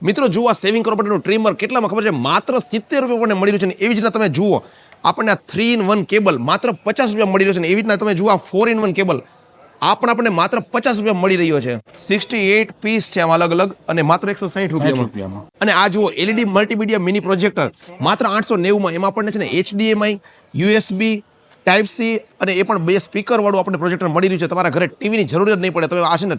મિત્રો જુઓ આ સેવિંગ કરવા માટેનું ટ્રીમર કેટલામાં ખબર છે, માત્ર 70 રૂપિયા આપણને મળી રહ્યું છે. ને એવી જ રીતના તમે જુઓ આપણને આ 3-in-1 કેબલ માત્ર 50 રૂપિયા મળી રહ્યો છે. ને એવી રીતના તમે જુઓ આ 4-in-1 કેબલ આ પણ આપણને માત્ર 50 રૂપિયા મળી રહ્યો છે. 68 પીસ છે આમાં અલગ અલગ અને માત્ર 160 રૂપિયામાં. અને આ જુઓ એલઈડી મલ્ટીમીડિયા મિની પ્રોજેક્ટર માત્ર 890 એમાં આપણને છે ને HDMI, USB, ટાઈપ સી અને એ પણ 2 સ્પીકર વાળું આપણને પ્રોજેક્ટર મળી રહ્યું છે. તમારા ઘરે ટીવીની જરૂરિયાત નહીં પડે. તમે આ છે ને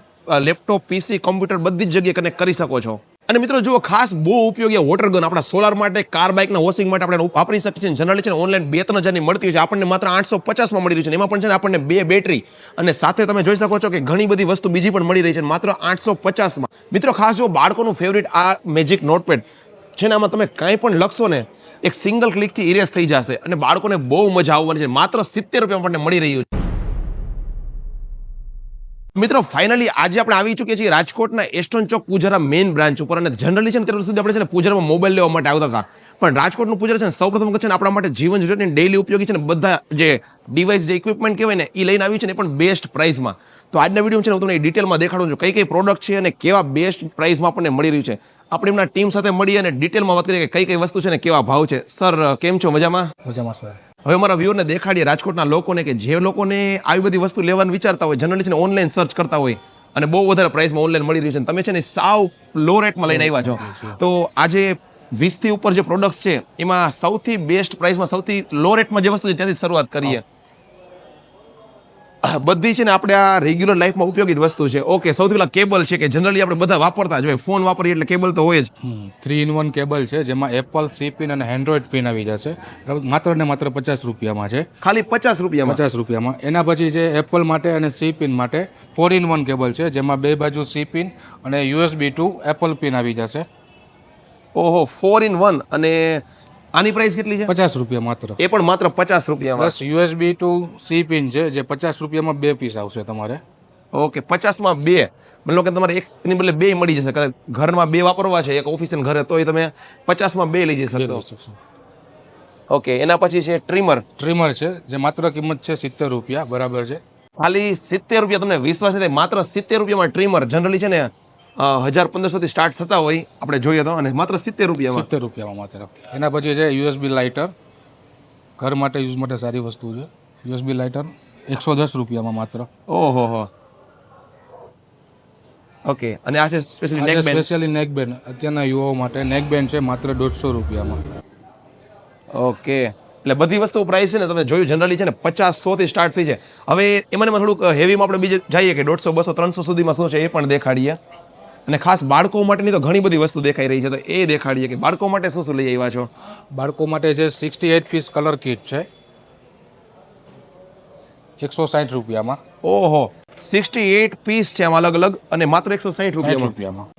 લેપટોપ, PC, કોમ્પ્યુટર બધી જ જગ્યાએ કનેક્ટ કરી શકો છો. અને મિત્રો જુઓ ખાસ બહુ ઉપયોગી વોટર ગન આપણા સોલાર માટે, કાર બાઇકના વોશિંગ માટે આપણે વાપરી શકીએ છીએ. જનરલી છે ને ઓનલાઈન 2-3 હજારની મળતી હોય છે, આપણને માત્ર 850માં મળી રહ્યું છે. એમાં પણ છે ને આપણને 2 બેટરી અને સાથે તમે જોઈ શકો છો કે ઘણી બધી વસ્તુ બીજી પણ મળી રહી છે માત્ર 850માં. મિત્રો ખાસ જો બાળકોનું ફેવરિટ આ મેજિક નોટપેડ છે ને, આમાં તમે કાંઈ પણ લખશો ને એક સિંગલ ક્લિકથી ઇરેઝ થઈ જશે અને બાળકોને બહુ મજા આવવાની છે. માત્ર 70 રૂપિયામાં આપણને મળી રહ્યું છે. મિત્રો ફાઇનલી આજે આપણે આવી ચૂકીએ છીએ રાજકોટના એસ્ટોન ચોક પૂજારા મેઇન બ્રાન્ચ ઉપર. અને જનરલી છે ને ત્યાર સુધી આપણે છે ને પૂજારામાં મોબાઈલ લેવા માટે આવતા હતા, પણ રાજકોટનું પૂજારા છે ને સૌપ્રથમ છે ને આપણા માટે જીવન જરૂરિયાતની ડેઈલી ઉપયોગી છે ને બધા જે ડિવાઇસ, જે ઇક્વિપમેન્ટ કહેવાય ને એ લઈને આવ્યું છે ને, એ પણ બેસ્ટ પ્રાઇસમાં. તો આજના વિડીયો છે ને હું તમને ડિટેલમાં દેખાડું છું કઈ કઈ પ્રોડક્ટ છે અને કેવા બેસ્ટ પ્રાઇસમાં આપણને મળી રહ્યું છે. આપણે એમના ટીમ સાથે મળી અને ડિટેલમાં વાત કરીએ કે કઈ કઈ વસ્તુ છે ને કેવા ભાવ છે. સર કેમ છો? મજામાં? મજામાં સર. હવે અમારા વ્યુઅરને દેખાડીએ રાજકોટના લોકોને કે જે લોકોને આવી બધી વસ્તુ લેવાનું વિચારતા હોય, જનરલી છે ને ઓનલાઈન સર્ચ કરતા હોય અને બહુ વધારે પ્રાઇસમાં ઓનલાઈન મળી રહ્યું છે, તમે છે ને સાવ લો રેટમાં લઈને આવ્યા છો. તો આજે 20 થી ઉપર જે પ્રોડક્ટ્સ છે એમાં સૌથી બેસ્ટ પ્રાઇસમાં સૌથી લો રેટમાં જે વસ્તુ છે ત્યાંથી શરૂઆત કરીએ. બધી છે ને આપણે આ રેગ્યુલર લાઈફમાં ઉપયોગી વસ્તુ છે. ઓકે, સૌથી પહેલા કેબલ છે કે જનરલી આપણે બધા વાપરતા જ હોય, ફોન વાપરીએ એટલે કેબલ તો હોય જ. 3-in-1 કેબલ છે જેમાં એપલ C પિન અને એન્ડ્રોઈડ પિન આવી જશે. માત્ર ને માત્ર 50 રૂપિયામાં છે. ખાલી 50 રૂપિયામાં? 50 રૂપિયામાં. એના પછી છે એપલ માટે અને C પિન માટે 4-in-1 કેબલ છે જેમાં 2 બાજુ C પિન અને USB to એપલ પિન આવી જશે. ઓહો, 4-in-1. અને આની પ્રાઇસ કેટલી છે? 50 રૂપિયા માત્ર. એ પણ માત્ર 50 રૂપિયામાં. Plus USB to C pin છે જે 50 રૂપિયામાં 2 પીસ આવશે તમારે. ઓકે, 50માં 2. મતલબ કે તમારે એકની બદલે 2 મળી જશે. કદાચ ઘરમાં 2 વાપરવા છે, એક ઓફિસ અને ઘરે, તો એ તમે 50માં 2 લઈ જશો. ઓકે, એના પછી છે ટ્રીમર. ટ્રીમર છે જે માત્ર કિંમત છે 70 રૂપિયા. બરાબર છે. ખાલી 70 રૂપિયા. તમને વિશ્વાસ નથી? માત્ર 70 રૂપિયામાં ટ્રીમર. જનરલી છે ને 1000-1500 થી સ્ટાર્ટ થતા હોય આપણે જોઈએ તો, અને માત્ર 70 રૂપિયામાં. 70 રૂપિયામાં માત્ર. એના પછી છે USB લાઇટર. ઘર માટે યુઝ માટે સારી વસ્તુ છે. USB લાઇટર 110 રૂપિયામાં માત્ર. ઓહો હો. ઓકે, અને આ છે સ્પેશિયલી નેક બેન્ડ. સ્પેશિયલી નેક બેન્ડ અત્યારના યુવાઓ માટે નેક બેન્ડ છે માત્ર 150 રૂપિયામાં. ઓકે, એટલે બધી વસ્તુ પ્રાઇસ છે ને તમે જોયું જનરલી છે ને 50-100 થી સ્ટાર્ટ થઈ છે. હવે એમાં થોડુંક હેવીમાં આપણે બીજે જઈએ કે 150, 200, 300 સુધીમાં શું છે એ પણ દેખાડીએ. અને ખાસ બાળકો માટેની તો ઘણી બધી વસ્તુ દેખાઈ રહી છે, તો એ દેખાડીએ કે બાળકો માટે શું શું લઈ આવ્યા છો. બાળકો માટે છે 68 પીસ કલર કિટ છે 160 રૂપિયામાં. ઓહો, 68 પીસ છે આમાં અલગ અલગ અને માત્ર 160 રૂપિયામાં.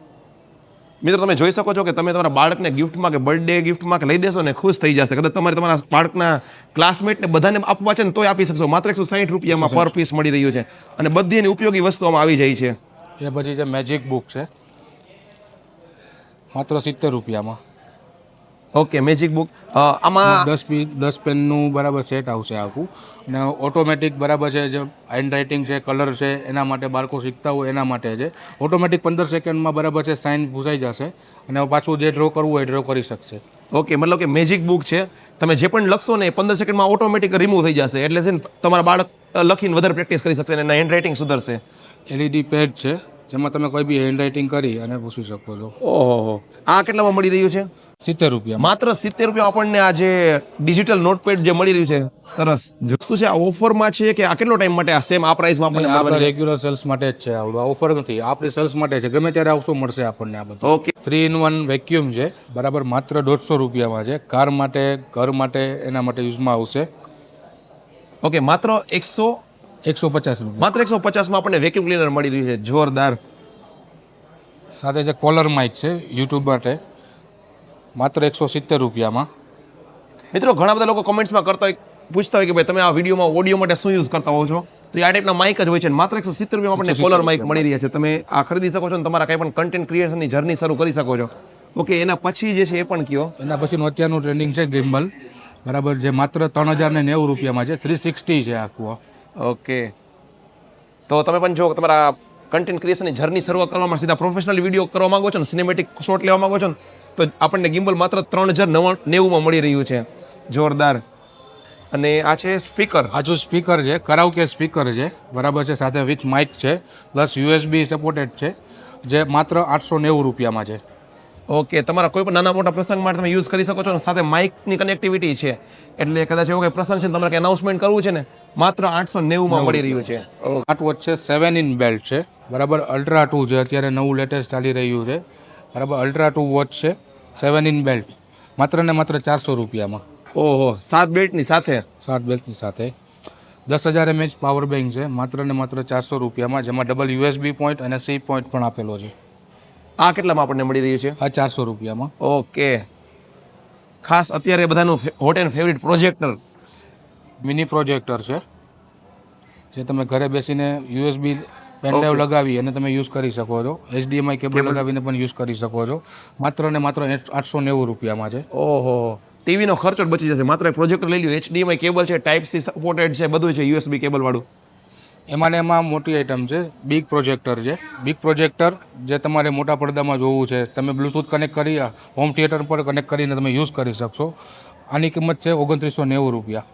મિત્રો તમે જોઈ શકો છો કે તમે તમારા બાળકને ગિફ્ટમાં કે બર્થડે ગિફ્ટમાં કે લઈ દેશો ને ખુશ થઈ જશે. કદાચ તમારે તમારા બાળકના ક્લાસમેટને બધાને આપવા છે ને તોય આપી શકશો. માત્ર 160 રૂપિયામાં પર પીસ મળી રહ્યું છે અને બધી એની ઉપયોગી વસ્તુઓમાં આવી જાય છે. એ પછી છે મેજિક બુક છે માત્ર 70 રૂપિયામાં. Okay, magic book. આમાં 10 પેનનું બરાબર સેટ આવશે આખું. અને ઓટોમેટિક બરાબર છે, જે હેન્ડ રાઇટિંગ છે, કલર છે, એના માટે બાળકો શીખતા હોય એના માટે છે. ઓટોમેટિક 15 સેકન્ડમાં બરાબર છે સાઇન ભૂસાઈ જશે અને પાછું જે ડ્રો કરવું હોય ડ્રો કરી શકશે. ઓકે, મતલબ કે મેજિક બુક છે, તમે જે પણ લખશો ને 15 સેકન્ડમાં ઓટોમેટિક રિમૂવ થઈ જશે. એટલે છે ને તમારા બાળક લખીને વધારે પ્રેક્ટિસ કરી શકશે અને એના હેન્ડ રાઇટિંગ સુધરશે. LED પેડ છે જેમાં તમે કોઈ બી હેન્ડ રાઇટિંગ કરી અને પૂછી શકો છો. ઓહો, આ કેટલામાં મળી રહ્યું છે? 70 રૂપિયા. માત્ર 70 રૂપિયા આપણને આ જે ડિજિટલ નોટપેડ જે મળી રહ્યું છે. સરસ વસ્તુ છે. આ ઓફરમાં છે કે આ કેટલો ટાઈમ માટે આ સેમ આ પ્રાઇસમાં આપણને આપણા રેગ્યુલર સેલ્સ માટે જ છે. આવડું આ ઓફર નથી, આપણી સેલ્સ માટે છે. ગમે ત્યારે આવશો મળશે આપણને આ બધું. ઓકે, 3-in-1 વેક્યુમ છે બરાબર માત્ર 150 રૂપિયામાં છે. કાર માટે, ઘર માટે, એના માટે યુઝમાં આવશે. ઓકે, માત્ર 150 રૂપિયા. માત્ર 150માં આપણને વેક્યુમ ક્લીનર મળી રહ્યું છે. જોરદાર. સાથે જે કોલર માઇક છે યુટ્યુબ માટે માત્ર 170 રૂપિયામાં. મિત્રો ઘણા બધા લોકો કમેન્ટ્સમાં પૂછતા હોય કે ભાઈ તમે આ વિડીયોમાં ઓડિયો માટે શું યુઝ કરતા હોવ છો, તો આ ટાઈપના માઇક જ હોય છે. માત્ર 170 રૂપિયામાં આપણને કોલર માઇક મળી રહ્યા છે. તમે આ ખરીદી શકો છો અને તમારા કંઈ પણ કન્ટેન્ટ ક્રિએશનની જર્ની શરૂ કરી શકો છો. ઓકે, એના પછી જે છે એ પણ કયો. એના પછીનું અત્યારનું ટ્રેન્ડિંગ છે ગિમ્બલ બરાબર, જે માત્ર 3090 રૂપિયામાં છે. 360 છે આખું. ઓકે, તો તમે પણ જો તમારા કન્ટેન્ટ ક્રિએશનની જર્ની શરૂ કરવામાં સીધા પ્રોફેશનલ વિડીયો કરવા માંગો છો ને સિનેમેટિક શોટ લેવા માંગો છો ને તો આપણને ગિમ્બલ માત્ર 3,990 મળી રહ્યું છે. જોરદાર. અને આ છે સ્પીકર. આ જો સ્પીકર છે કરાઉકે સ્પીકર છે બરાબર છે, સાથે વિથ માઇક છે પ્લસ યુએસબી સપોર્ટેડ છે, જે માત્ર 890 રૂપિયામાં છે. ઓકે, તમારા કોઈ પણ નાના મોટા પ્રસંગ માટે તમે યુઝ કરી શકો છો અને સાથે માઇકની કનેક્ટિવિટી છે, એટલે કદાચ એવો કોઈ પ્રસંગ છે ને તમારે એનાઉન્સમેન્ટ કરવું છે ને માત્ર 890 મળી રહ્યું છે. સ્માર્ટ વોચ છે 7 ઇન બેલ્ટ છે બરાબર, અલ્ટ્રા 2 છે, અત્યારે નવું લેટેસ્ટ ચાલી રહ્યું છે બરાબર. અલ્ટ્રા 2 વોચ છે 7 ઇન બેલ્ટ, માત્ર ને માત્ર 400 રૂપિયામાં. ઓહો, 7 બેલ્ટની સાથે. 7 બેલ્ટની સાથે 10,000 mAh પાવર બેંક છે, માત્ર ને માત્ર 400 રૂપિયામાં, જેમાં ડબલ યુએસબી પોઈન્ટ અને સી પોઈન્ટ પણ આપેલો છે. આ કેટલામાં આપણને મળી રહ્યું છે? આ 400 રૂપિયામાં. ઓકે, ખાસ અત્યારે બધાનું hot and favourite projector. Mini projector છે, જે તમે ઘરે બેસીને યુએસબી પેનડ્રાઈવ લગાવી અને તમે યુઝ કરી શકો છો, HDMI કેબલ લગાવીને પણ યુઝ કરી શકો છો, માત્ર ને માત્ર 890 રૂપિયામાં છે. ઓહો, ટીવીનો ખર્ચો જ બચી જશે. માત્ર એક પ્રોજેક્ટર લઈ લ્યો, HDMI કેબલ છે, ટાઈપ સી સપોર્ટેડ છે, બધું છે USB કેબલ વાળું. એમાં ને એમાં મોટી આઇટમ છે, બિગ પ્રોજેક્ટર છે. બિગ પ્રોજેક્ટર જે તમારે મોટા પડદામાં જોવું છે, તમે બ્લૂટૂથ કનેક્ટ કરી હોમ થિયેટર પર કનેક્ટ કરીને તમે યુઝ કરી શકશો. આની કિંમત છે 2990 રૂપિયા.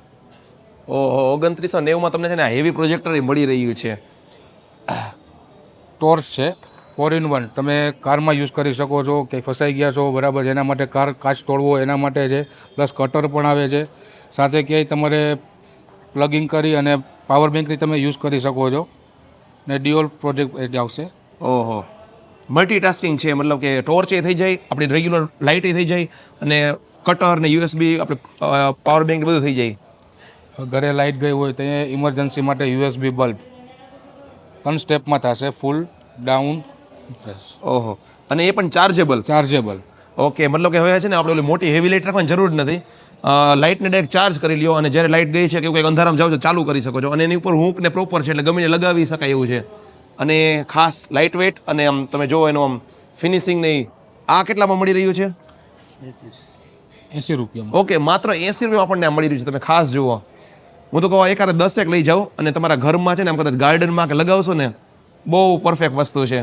ઓહો, 2990માં તમને છે ને હેવી પ્રોજેક્ટર મળી રહ્યું છે. ટોર્ચ છે 4 in 1, તમે કારમાં યુઝ કરી શકો છો, કે ફસાઈ ગયા છો બરાબર, એના માટે કાર કાચ તોડવો એના માટે છે, પ્લસ કટર પણ આવે છે, સાથે ક્યાંય તમારે પ્લગિંગ કરી અને પાવર બેંકની તમે યુઝ કરી શકો છો, ને ડ્યુઅલ પ્રોજેક્ટ આવશે. ઓહો, મલ્ટીટાસ્કિંગ છે, મતલબ કે ટોર્ચ એ થઈ જાય, આપણી રેગ્યુલર લાઇટ એ થઈ જાય, અને કટર ને USB આપણે પાવર બેંક બધું થઈ જાય. ઘરે લાઇટ ગઈ હોય તો એ ઇમરજન્સી માટે યુએસબી બલ્બ 3 સ્ટેપમાં થશે, ફૂલ ડાઉન પ્રેસ. ઓહો, અને એ પણ ચાર્જેબલ. ઓકે, મતલબ કે હવે છે ને આપણે ઓલી મોટી હેવી લાઇટ રાખવાની જરૂર નથી, લાઇટને ડાયરેક્ટ ચાર્જ કરી લ્યો અને જ્યારે લાઇટ ગઈ છે કે કંઈક અંધારામાં જાવ તો ચાલુ કરી શકો છો, અને એની ઉપર હૂક ને પ્રોપર છે એટલે ગમીને લગાવી શકાય એવું છે. અને ખાસ લાઇટ વેટ અને આમ તમે જુઓ એનું આમ ફિનિશિંગ નહીં. આ કેટલામાં મળી રહ્યું છે? 80 રૂપિયામાં. ઓકે, માત્ર 80 રૂપિયામાં આપણને આ મળી રહ્યું છે. તમે ખાસ જુઓ, હું તો કહું એકાદ 10 લઈ જાઓ અને તમારા ઘરમાં છે ને આમ કદાચ ગાર્ડનમાં કે લગાવશો ને, બહુ પરફેક્ટ વસ્તુ છે.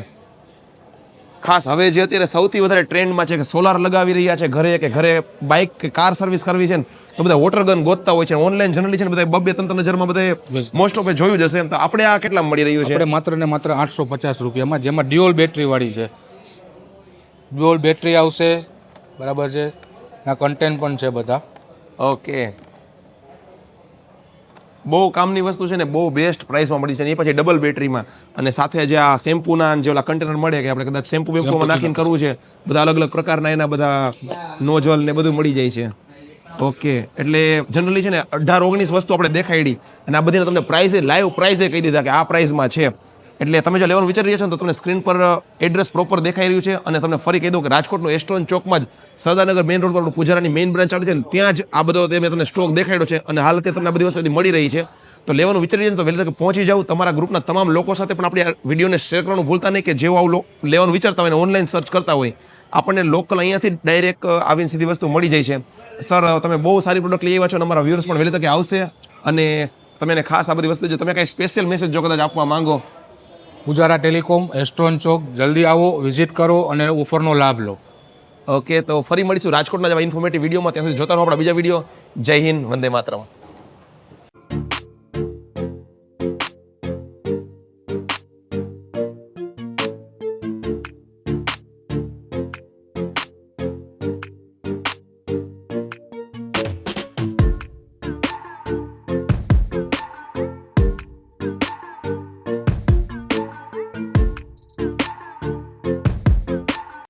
ખાસ હવે જે અત્યારે સૌથી વધારે ટ્રેન્ડમાં છે કે સોલાર લગાવી રહ્યા છે ઘરે, કે ઘરે બાઇક કે કાર સર્વિસ કરવી છે ને તો બધા વોટર ગન ગોતતા હોય છે. ઓનલાઈન જનરલી છે ને બધા 2-3 નજરમાં બધા મોસ્ટ ઓફ જોયું જશે. તો આપણે આ કેટલા મળી રહ્યું છે? આપણે માત્ર ને માત્ર 850 રૂપિયામાં, જેમાં ડ્યુઅલ બેટરી વાળી છે. ડ્યુઅલ બેટરી આવશે બરાબર છે, આ કન્ટેન્ટ પણ છે બધા. ઓકે, બહુ કામની વસ્તુ છે ને, બહુ બેસ્ટ પ્રાઇસમાં મળી છે. અને એ પછી ડબલ બેટરીમાં, અને સાથે જે આ શેમ્પૂના જે ઓલા કન્ટેનર મળે કે આપણે કદાચ શેમ્પુ બેમ્પુમાં નાખીને કરવું છે, બધા અલગ અલગ પ્રકારના એના બધા નોઝલ ને બધું મળી જાય છે. ઓકે, એટલે જનરલી છે ને 18-19 વસ્તુ આપણે દેખાડી અને આ બધીને તમને પ્રાઇસે લાઈવ પ્રાઇસે કહી દીધા કે આ પ્રાઇસમાં છે. એટલે તમે જો લેવાનું વિચારી રહ્યા છો ને તો તમને સ્ક્રીન પર એડ્રેસ પ્રોપર દેખાઈ રહ્યું છે. અને તમને ફરી કહી દઉં કે રાજકોટનો એસ્ટ્રોન ચોકમાં જ સરદારનગર મેઇન રોડ પર પૂજારાની મેઇન બ્રાન્ચ ચાલે છે ને, ત્યાં જ આ બધો મેં તમને સ્ટોક દેખાડ્યો છે અને હાલ તે તમને આ બધી વસ્તુ મળી રહી છે. તો લેવાનું વિચારી રહ્યા છો તો વહેલી તકે પહોંચી જાવ. તમારા ગ્રુપના તમામ લોકો સાથે પણ આપણે આ વિડીયોને શેર કરવાનું ભૂલતા નહીં, કે જેઓ આવું લેવાનું વિચારતા હોય ને ઓનલાઈન સર્ચ કરતા હોય, આપણને લોકલ અહીંયાથી ડાયરેક્ટ આવીને સીધી વસ્તુ મળી જાય છે. સર, તમે બહુ સારી પ્રોડક્ટ લઈ આવ્યા છો અને અમારા વ્યુઅર્સ પણ વહેલી તકે આવશે. અને તમે એને ખાસ આ બધી વસ્તુ જો તમે કાંઈ સ્પેશિયલ મેસેજ જો કદાચ આપવા માંગો? પૂજારા ટેલિકોમ, એસ્ટ્રોન ચોક, જલ્દી આવો, વિઝિટ કરો અને ઓફરનો લાભ લો. ઓકે, તો ફરી મળીશું રાજકોટના જેવા ઇન્ફોર્મેટિવ વિડીયોમાં. ત્યાં સુધી જોતા રહો આપણા બીજા વિડીયો. જય હિન્દ, વંદે માતરમ.